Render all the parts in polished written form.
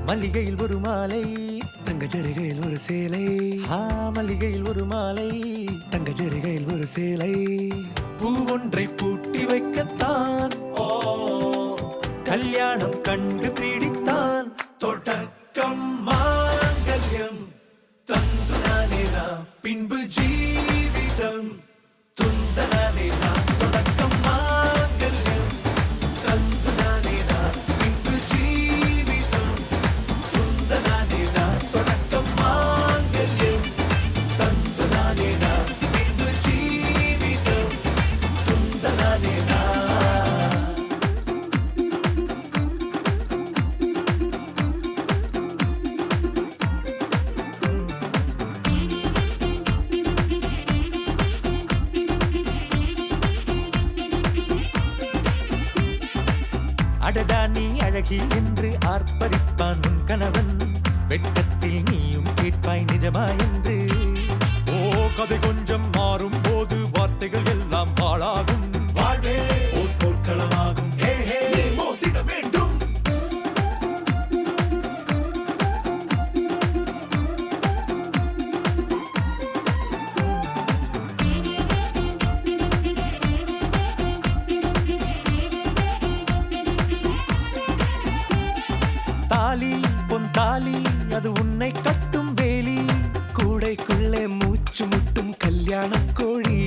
மல்லிகையில் ஒரு மாலை தங்க ஜரிகையில் ஒரு சேலை. மல்லிகையில் ஒரு மாலை தங்க ஜரிகையில் ஒரு சேலை. பூ ஒன்றை பூட்டி வைக்கத்தான் கல்யாணம் கண்டு பிடித்தான். தொடக்கம் மாங்கல்யம் தந்துனானே நாம் பின்பு ஜீவிதம் துந்தனானே நாம். தொடக்கம் மாங்கல்யம் தந்துனானே நாம் பின்பு ஜீவிதம் துந்தனானே நாம். தொடக்கம் மாங்கல்யம் தந்துனானே நாம் பின்பு ஜீவிதம் துந்தனானே நாம். அடடா நீ அழகி என்று ஆர்ப்பரிப்பான் உன் கணவன். வெட்கத்தில் நீயும் கேட்பாய் நிஜமா என்று. கதை கொஞ்சம் மாறும் போது வார்த்தைகள் எல்லாம் பாழாகும். வாழ்வே ஓர் போர்க்களமாகும். மோதிட வேண்டும். தாலி பொன் தாலி அது உன்னை கட்டும் வேலி. கூடைக்குள்ளே மூச்சு முட்டும் கல்யாண கோழி.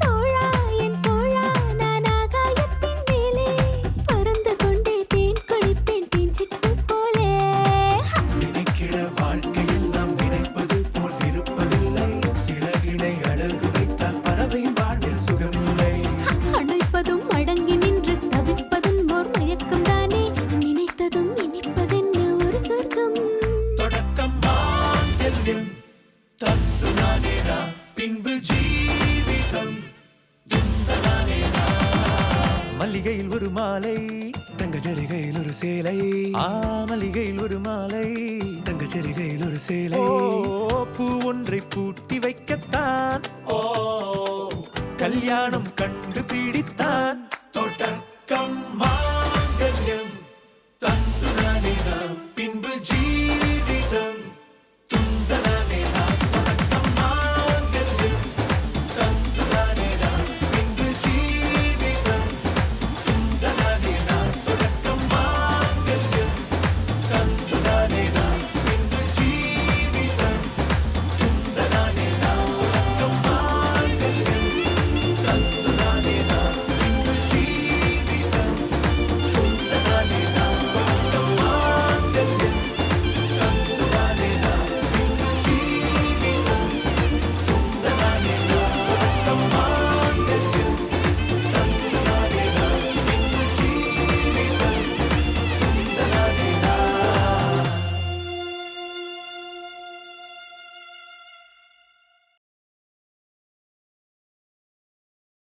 தோழா என் தோழா நான் ஆகாயத்தின் மேலே பறந்து கொண்டே தேன் குடிப்பேன் தேஞ்சிட்டு போலே. நினைக்கிற வாழ்க்கையெல்லாம் நினைப்பது போல் இருப்பதில்லை. சிறகினை அழகு வைத்தால் பறவையின் வாழ்வில் சுகமில்லை. அணைப்பதும் அடங்கி நின்று தவிப்பதும் ஓர் மயக்கம் தானே. நினைத்ததும் இனிப்பதென்ன ஒரு சொர்க்கம். தொடக்கம் மாங்கல்யம் தந்துனானே நாம் பின்பு ஜீவிதம் துந்தனானே நாம். மல்லிகையில் ஒரு மாலை தங்க ஜரிகையில் ஒரு சேலை. மல்லிகையில் ஒரு மாலை தங்க ஜரிகையில் ஒரு சேலை. பூ ஒன்றை பூட்டி வைக்கத்தான் கல்யாணம்